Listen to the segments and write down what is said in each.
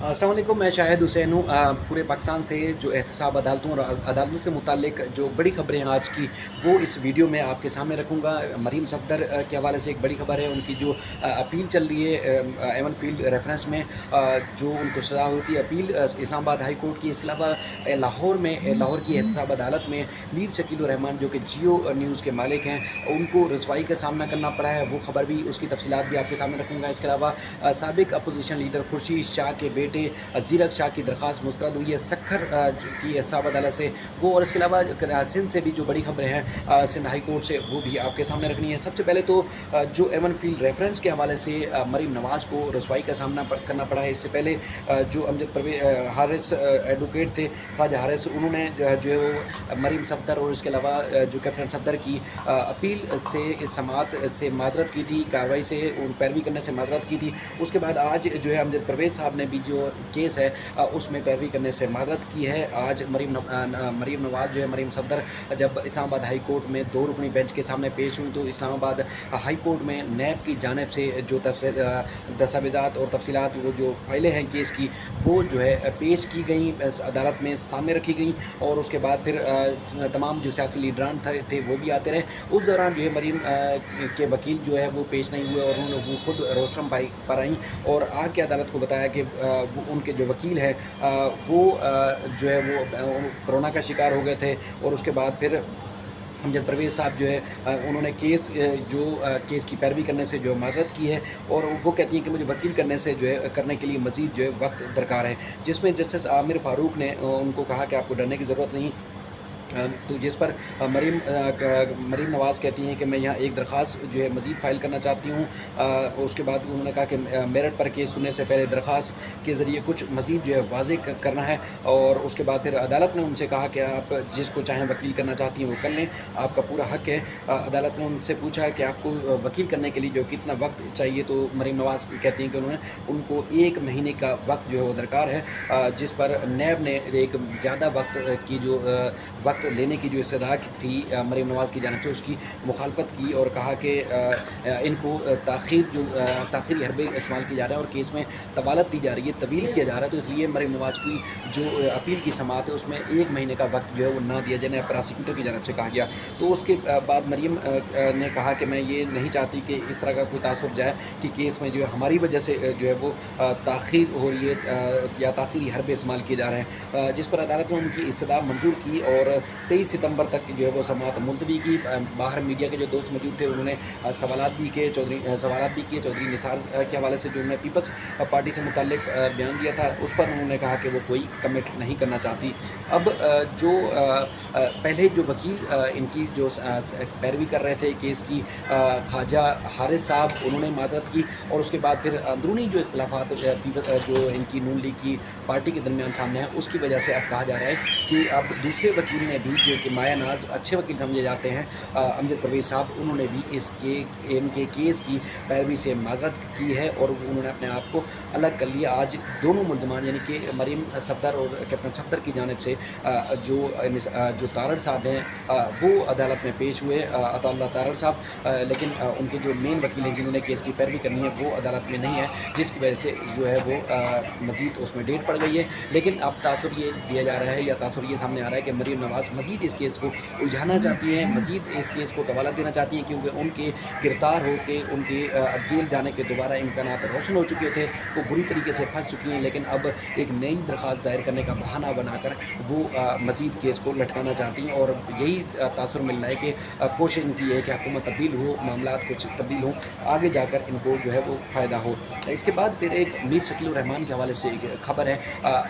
अस्सलाम वालेकुम। मैं शाहिद हुसैन हूँ। पूरे पाकिस्तान से जो एहतसाब अदालतों और अदालतों से मुताल्लिक जो बड़ी खबरें हैं आज की, वो इस वीडियो में आपके सामने रखूँगा। मरीम सफदर के हवाले से एक बड़ी खबर है। उनकी जो अपील चल रही है एवन फील्ड रेफरेंस में, जो उनको सज़ा होती है अपील इस्लामाबाद हाई कोर्ट की। इसके अलावा लाहौर में, लाहौर की एहतसाब अदालत में मीर शकील रहमान जो कि जियो न्यूज़ के मालिक हैं, उनको रसवाई का सामना करना पड़ा है। वो खबर भी, उसकी तफसीलात भी आपके सामने रखूँगा। इसके अलावा साबिक अपोजिशन लीडर खुर्शीद शाह के बेटे ज़ीरक शाह की दरख्वास्त मुस्तरद हुई है सखर की एहतसाब अदालत से, वो। और इसके अलावा सिंध से भी जो बड़ी खबरें हैं सिंध हाई कोर्ट से, वो भी आपके सामने रखनी है। सबसे पहले तो जो एवन फील्ड रेफरेंस के हवाले से मरीम नवाज़ को रसवाई का सामना करना पड़ा है। इससे पहले जो अमजद हारिस एडवोकेट थे, ख्वाजा हारिस, उन्होंने जो है वो मरीम सफदर और इसके अलावा जो कैप्टन सफदर की अपील से समात से मादरत की थी, कार्रवाई से पैरवी करने से मादरत की थी। उसके बाद आज जो है अमजद परवेज़ साहब ने भी जो केस है उसमें पैरवी करने से मादरत की है। आज मरीम नवाज़ जो है, मरीम सफदर, जब इस्लामाबाद हाई कोर्ट में 2 रुकनी बेंच के सामने पेश हुई, तो इस्लामाबाद हाई कोर्ट में नैब की जानिब से जो दस्तावेज़ात और तफसीलात, वो जो फाइलें हैं केस की, वो जो है पेश की गई, अदालत में सामने रखी गई। और उसके बाद फिर तमाम जो सियासी लीडरान थे वो भी आते रहे। उस दौरान जो है मरीम के वकील जो है वो पेश नहीं हुए, और उन्होंने वो खुद रोस्टरम पर आई और आके अदालत को बताया कि वो उनके जो वकील हैं वो जो है वो कोरोना का शिकार हो गए थे। और उसके बाद फिर अमजद परवेज़ साहब जो है उन्होंने केस की पैरवी करने से जो माजरत की है, और वो कहती हैं कि मुझे वकील करने के लिए मज़ीद जो है वक्त दरकार है। जिसमें जस्टिस आमिर फ़ारूक ने उनको कहा कि आपको डरने की ज़रूरत नहीं। तो जिस पर मरीम नवाज़ कहती हैं कि मैं यहाँ एक दरख्वास्त जो है मज़ीद फ़ाइल करना चाहती हूँ। उसके बाद उन्होंने कहा कि मेरिट पर केस सुनने से पहले दरख्वास्त के ज़रिए कुछ मज़ीद जो है वाज़े करना है। और उसके बाद फिर अदालत ने उनसे कहा कि आप जिसको चाहें वकील करना चाहती हैं वो कर लें, आपका पूरा हक़ है। अदालत ने उनसे पूछा है कि आपको वकील करने के लिए जो कितना वक्त चाहिए, तो मरीम नवाज़ कहती हैं कि उनको 1 महीने का वक्त जो है वो दरकार है। जिस पर नैब ने एक ज़्यादा वक्त लेने की जो इस्तदा थी मरीम नवाज़ की जानिब से, उसकी मुखालफत की और कहा कि इनको ताख़ीरी हरबे इस्तेमाल किया जा रहा है और केस में तवालत दी जा रही है, तवील किया जा रहा है। तो इसलिए मरीम नवाज़ की जो अपील की समाअत है उसमें 1 महीने का वक्त जो है वो ना दिया जाए, प्रोसिक्यूटर की जानिब से कहा गया। तो उसके बाद मरीम ने कहा कि मैं ये नहीं चाहती कि इस तरह का कोई तासुर जाए कि केस में जो है हमारी वजह से जो है वो ताख़ीर हो रही है या ताख़ीरी हरबे इस्तेमाल किए जा रहे हैं। जिस पर अदालत ने उनकी इस्तदा मंजूर की और 23 सितंबर तक जो है वो समाअत मुलतवी की। बाहर मीडिया के जो दोस्त मौजूद थे उन्होंने सवालात भी किए चौधरी निसार के हवाले से, जो उन्होंने पीपल्स पार्टी से मुताल्लिक बयान दिया था, उस पर उन्होंने कहा कि वो कोई कमिट नहीं करना चाहती। अब जो पहले जो वकील इनकी जो पैरवी कर रहे थे केस की, ख्वाजा हारिस साहब, उन्होंने मादरत की। और उसके बाद फिर अंदरूनी जो इख्तिलाफात जो इनकी नून लीग की पार्टी के दरमियान सामने है, उसकी वजह से अब कहा जा रहा है कि अब दूसरे वकील ने भी, जो कि माया नाज अच्छे वकील समझे जाते हैं, अमजद परवेज़ साहब, उन्होंने भी इनके केस की पैरवी से माजरत की है और उन्होंने अपने आप को अलग कर लिया। आज दोनों मुलजमान यानी कि मरीम सफदर और कैप्टन सफदर की जानिब से जो तारड़ साहब हैं वो अदालत में पेश हुए, अताउल्लाह तारड़ साहब, लेकिन उनके जो मेन वकील हैं जिन्होंने केस की पैरवी करनी है वो अदालत में नहीं है, जिसकी वजह से जो है वो मज़ीद उसमें डेट पड़ गई है। लेकिन अब तासुर ये दिया जा रहा है या तासुर ये सामने आ रहा है कि मरीम नवाज़ मज़ीद इस केस को उलझाना चाहती हैं, मज़ीद इस केस को तवाला देना चाहती हैं, क्योंकि उनके गिरफ़्तार हो के उनके जेल जाने के दोबारा इम्कानात रोशन हो चुके थे, वो बुरी तरीके से फंस चुकी हैं। लेकिन अब एक नई दरख्वास्त दायर करने का बहाना बनाकर वो मज़ीद केस को लटकाना चाहती हैं। और यही तासुर मिल रहा है कि कोशिश इनकी है कि हुकूमत तब्दील हो, मामलात कुछ तब्दील हों, आगे जाकर इनको जो है वो फ़ायदा हो। इसके बाद फिर एक मीर शकील रहमान के हवाले से एक ख़बर है।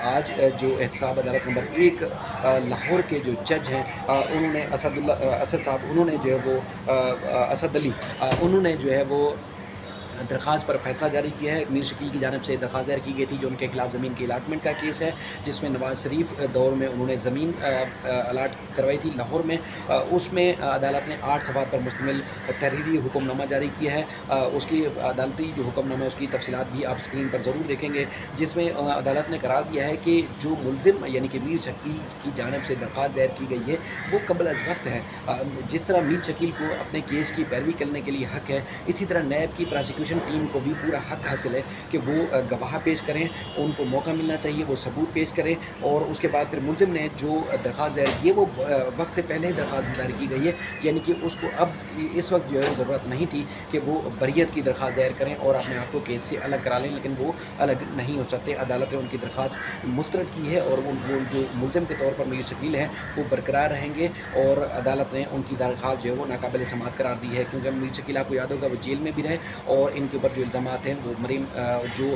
आज जो एहतसाब अदालत नंबर 1 लाहौर के जो जज हैं, उन्होंने असद साहब, उन्होंने जो है वो असद अली, उन्होंने जो है वो दरख्वास्त पर फैसला जारी किया है। मीर शकील की जानिब से दरख्वास्त दायर की गई थी जो उनके खिलाफ ज़मीन की अलाटमेंट का केस है, जिसमें नवाज़ शरीफ दौर में उन्होंने ज़मीन अलाट करवाई थी लाहौर में। उसमें अदालत ने 8 सफ़हात पर मुश्तमिल तहरीरी हुक्मनामा जारी किया है। उसकी अदालती जो हुक्मनामा है उसकी तफसीलात भी आप स्क्रीन पर ज़रूर देखेंगे, जिसमें अदालत ने करार दिया है कि जो मुलज़िम यानी कि मीर शकील की जानिब से दरख्वास्त दायर की गई है वो कबल अज़ वक्त है। जिस तरह मीर शकील को अपने केस की पैरवी करने के लिए हक़ है, इसी तरह नैब की प्रोसिक्यूशन انویسٹیگیشن ٹیم کو بھی پورا حق حاصل ہے کہ وہ گواہ پیش کریں، ان کو موقع ملنا چاہیے، وہ ثبوت پیش کریں، اور اس کے بعد پھر ملزم نے جو درخواست دائر کی ہے وہ وقت سے پہلے درخواست دائر کی گئی ہے، یعنی کہ اس کو اب اس وقت جو ہے ضرورت نہیں تھی کہ وہ بریت کی درخواست دائر کریں اور اپنے آپ کو کیس سے الگ کرا لیں، لیکن وہ الگ نہیں ہو سکتے۔ عدالت نے ان کی درخواست مسترد کی ہے اور وہ جو ملزم کے طور پر میر شکیل ہیں وہ برقرار رہیں گے، اور عدالت نے ان کی درخواست جو ہے وہ ناقابل سماعت قرار دی ہے، کیونکہ میر شکیل آپ کو یاد ہوگا وہ جیل میں بھی رہے، اور ان کے اوپر جو الزامات ہیں وہ مریم جو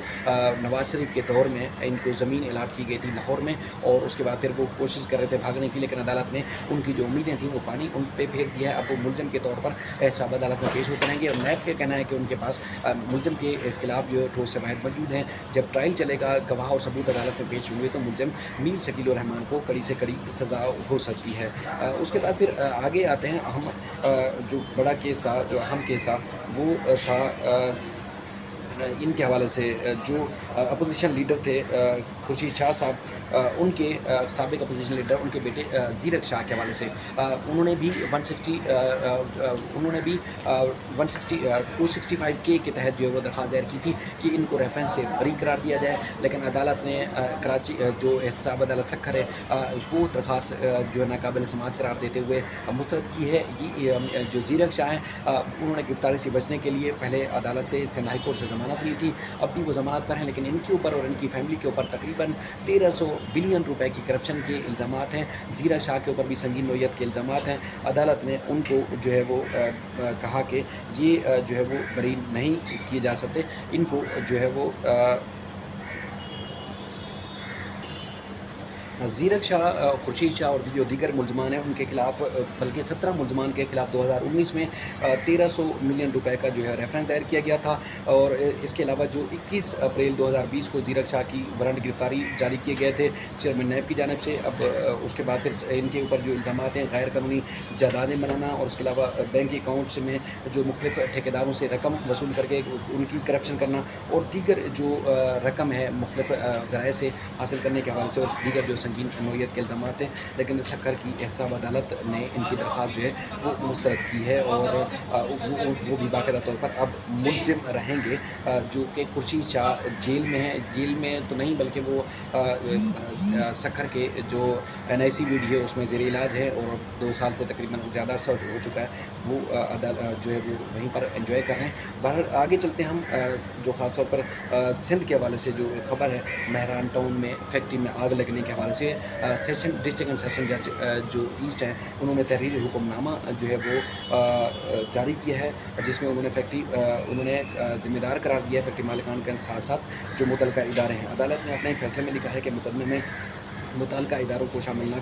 نواز شریف کے دور میں ان کو زمین الاٹ کی گئی تھی لاہور میں، اور اس کے بعد پھر وہ کوشش کر رہے تھے بھاگنے کی، لیکن عدالت نے ان کی جو امیدیں تھیں وہ پانی ان پہ پھیر دیا ہے۔ اب وہ ملزم کے طور پر احتساب عدالت میں پیش ہوتے رہیں گے، اور نیب کا کہنا ہے کہ ان کے پاس ملزم کے خلاف جو ٹھوس شواہد موجود ہیں، جب ٹرائل چلے گا، گواہ اور ثبوت عدالت میں پیش ہوئے تو ملزم میر شکیل الرحمان کو کڑی سے کڑی سزا ہو سکتی ہے۔ اس کے بعد پھر آگے آتے ہیں، اہم جو بڑا کیس تھا، جو اہم کیس تھا وہ تھا ان کے حوالے سے جو اپوزیشن لیڈر تھے خورشید شاہ صاحب، ان کے سابق اپوزیشن لیڈر ان کے بیٹے زیرک شاہ کے حوالے سے انہوں نے بھی 265 کے تحت جو ہے وہ درخواست دائر کی تھی کہ ان کو ریفرنس سے بری قرار دیا جائے، لیکن عدالت نے کراچی جو احتساب عدالت سکھر ہے وہ درخواست جو ہے ناقابل سماعت قرار دیتے ہوئے مسترد کی ہے۔ یہ جو زیرک شاہ ہیں انہوں نے گرفتاری سے بچنے کے لیے پہلے عدالت سے سندھ ہائی کورٹ سے ضمانت لی تھی، اب بھی وہ ضمانت پر ہیں، لیکن ان کے اوپر اور ان کی فیملی کے اوپر تقریباً 1300 بلین روپے کی کرپشن کے الزامات ہیں۔ زیرک شاہ کے اوپر بھی سنگین نوعیت کے الزامات ہیں۔ عدالت نے ان کو جو ہے وہ کہا کہ یہ جو ہے وہ بری نہیں کیے جا سکتے، ان کو جو ہے وہ زیرک شاہ، خورشید شاہ اور جو دیگر ملزمان ہیں ان کے خلاف، بلکہ 17 ملزمان کے خلاف 2019 میں 1300 ملین روپے کا جو ہے ریفرنس دائر کیا گیا تھا، اور اس کے علاوہ جو 21 اپریل 2020 کو زیرک شاہ کی وارنٹ گرفتاری جاری کیے گئے تھے چیئرمین نیب کی جانب سے۔ اب اس کے بعد پھر ان کے اوپر جو الزامات ہیں غیر قانونی جائیدادیں بنانا، اور اس کے علاوہ بینک اکاؤنٹس میں جو مختلف ٹھیکیداروں سے رقم وصول کر کے ان کی کرپشن کرنا، اور دیگر جو رقم ہے مختلف ذرائع سے حاصل کرنے کے حوالے سے، اور دیگر جو سنگین نوعیت کے الزامات ہیں، لیکن سکھر کی احتساب عدالت نے ان کی درخواست جو ہے وہ مسترد کی ہے، اور وہ بھی باقاعدہ طور پر اب ملزم رہیں گے، جو کہ خورشید شاہ جیل میں ہیں، جیل میں تو نہیں بلکہ وہ سکھر کے جو NIC ویڈیو ہے اس میں زیر علاج ہے، اور 2 سال سے تقریباً زیادہ عرصہ ہو چکا ہے، وہ جو ہے وہ وہیں پر انجوائے کر رہے ہیں۔ باہر آگے چلتے ہیں ہم، جو خاص طور پر سندھ کے حوالے سے جو خبر ہے، مہران ٹاؤن میں فیکٹری میں آگ لگنے کے حوالے سے سیشن ڈسٹرکٹ اینڈ سیشن جج جو ایسٹ ہیں انہوں نے تحریری حکم نامہ جو ہے وہ جاری کیا ہے، جس میں انہوں نے ذمہ دار قرار دیا ہے فیکٹری مالکان کے ساتھ ساتھ جو متعلقہ ادارے ہیں۔ عدالت نے اپنے فیصلے میں لکھا ہے کہ مقدمے میں متعلقہ اداروں کو شامل نہ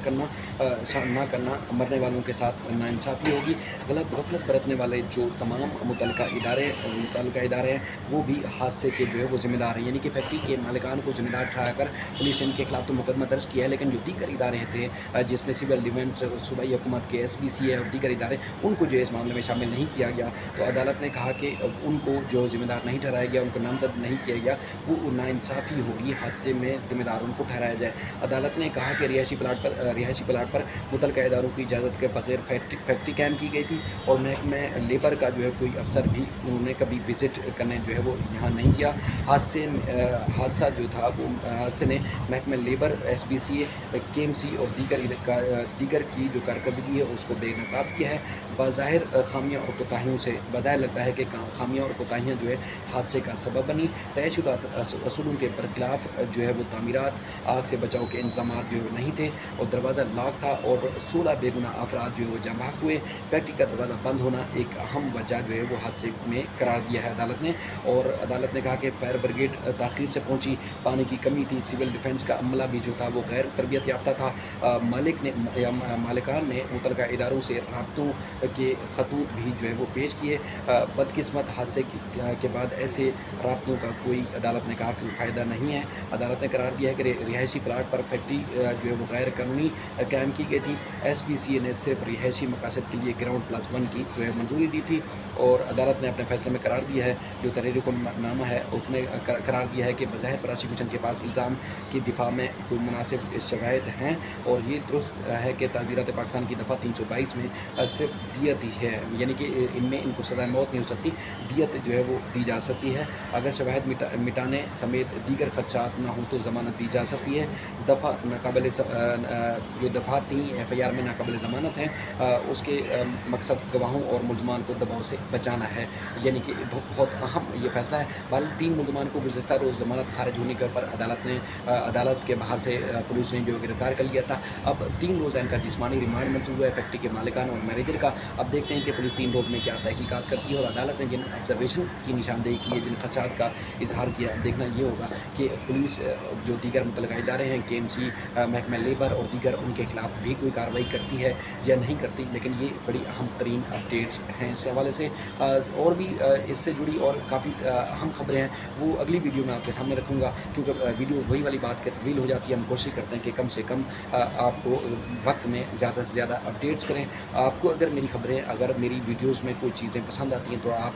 کرنا مرنے والوں کے ساتھ ناانصافی ہوگی۔ غفلت برتنے والے جو تمام متعلقہ ادارے ہیں وہ بھی حادثے کے جو ہے وہ ذمہ دار ہیں، یعنی کہ فیکٹری کے مالکان کو ذمہ دار ٹھہرا کر پولیس ان کے خلاف تو مقدمہ درج کیا ہے، لیکن جو دیگر ادارے تھے جس میں سول ڈیفینس، صوبائی حکومت کے SBC ہے اور دیگر ادارے، ان کو جو اس معاملے میں شامل نہیں کیا گیا، تو عدالت نے کہا کہ ان کو جو ذمہ دار نہیں ٹھہرایا گیا، ان کو نامزد نہیں کیا گیا، وہ ناانصافی ہوگی، حادثے میں ذمہ دار ان کو ٹھہرایا جائے۔ عدالت نے کہا کہ رہائشی پلاٹ پر متعلقہ اداروں کی اجازت کے بغیر فیکٹری قائم کی گئی تھی، اور محکمہ لیبر کا جو ہے کوئی افسر بھی انہوں نے کبھی وزٹ کرنے جو ہے وہ یہاں نہیں گیا۔ حادثہ جو تھا وہ حادثے نے محکمہ لیبر، SBC، KMC اور دیگر کی جو کارکردگی ہے اس کو بے نقاب کیا ہے۔ بظاہر خامیاں اور کوتاہیوں سے بظاہر لگتا ہے کہ خامیاں اور کوتاہیاں جو ہے حادثے کا سبب بنی۔ طے شدہ اصولوں کے برخلاف جو ہے وہ تعمیرات، آگ سے بچاؤ کے انتظامات جو نہیں تھے، اور دروازہ لاک تھا، اور 16 بے گناہ افراد جو ہے وہ جاں بحق ہوئے۔ فیکٹری کا دروازہ بند ہونا ایک اہم وجہ جو ہے وہ حادثے میں قرار دیا ہے عدالت نے، اور عدالت نے کہا کہ فائر بریگیڈ تاخیر سے پہنچی، پانی کی کمی تھی، سول ڈیفینس کا عملہ بھی جو تھا وہ غیر تربیت یافتہ تھا، مالکان نے متعلقہ اداروں سے رابطوں کے خطوط بھی جو ہے وہ پیش کیے۔ بدقسمت حادثے کے بعد ایسے رابطوں کا کوئی عدالت نے کہا کہ فائدہ نہیں ہے۔ عدالت نے قرار دیا ہے کہ رہائشی پلاٹ پر فیکٹری प्रॉपर्टी जो है वो गैर कानूनी कायम की गई थी। SPCA ने सिर्फ रिहायशी मकासद के लिए ग्राउंड प्लस 1 की जो है मंजूरी दी थी और अदालत ने अपने फैसले में करार दिया है, जो तहरीर-ए-हुक्मनामा है उसमें करार दिया है कि बज़ाहिर प्रोसिक्यूशन के पास इल्ज़ाम की दिफा में कोई मुनासिब शवाहिद हैं और ये दुरुस्त है कि ताज़ीरात पाकिस्तान की दफ़ा 322 में सिर्फ दियत ही है, यानी कि इनमें इनको सज़ाए मौत नहीं हो सकती, दियत जो है वो दी जा सकती है। अगर शवाहिद मिटाने समेत दीगर खदशात ना हो तो ज़मानत दी जा सकती है। दफ़ा नाकाबिल जो दफ़ा 3 FIR में नाकाबिल ज़मानत है, उसके मकसद गवाहों और मुलजमान को दबाव से बचाना है, यानी कि बहुत अहम ये फ़ैसला है। बहरहाल 3 मुलजमान को गुज़श्ता रोज़ ज़मानत खारिज होने के पर अदालत के बाहर से पुलिस ने जो गिरफ़्तार कर लिया था। अब 3 रोज़ इनका जिस्मानी रिमांड मंजूर हुआ है फैक्ट्री के मालिकान और मैनेजर का। अब देखते हैं कि पुलिस 3 रोज़ में क्या तहकीकात करती है और अदालत ने जिन ऑब्जर्वेशन की निशानदेही की है, जिन खदशात का इजहार किया, अब देखना ये होगा कि पुलिस जो दीगर मुतल्लिक़ा इदारे हैं, KMC, महकमा लेबर और दीगर, उनके खिलाफ भी कोई कार्रवाई करती है या नहीं करती। लेकिन ये बड़ी अहम तरीन अपडेट्स हैं इस हवाले से। और भी इससे जुड़ी और काफ़ी अहम खबरें हैं, वो अगली वीडियो में आपके सामने रखूँगा, क्योंकि वीडियो वही वाली बात कि तवील हो जाती है। हम कोशिश करते हैं कि कम से कम आपको वक्त में ज़्यादा से ज़्यादा अपडेट्स करें। आपको अगर मेरी खबरें, अगर मेरी वीडियोज़ में कोई चीज़ें पसंद आती हैं तो आप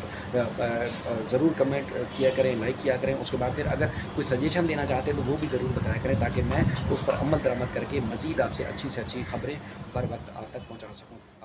ज़रूर कमेंट किया करें, लाइक किया करें। उसके बाद फिर अगर कोई सजेशन देना चाहते हैं तो वो भी ज़रूर बताया करें, ताकि मैं उस पर अमल दरामद करके मज़ीद आपसे अच्छी से अच्छी खबरें बर वक्त आप तक पहुँचा सकूँ।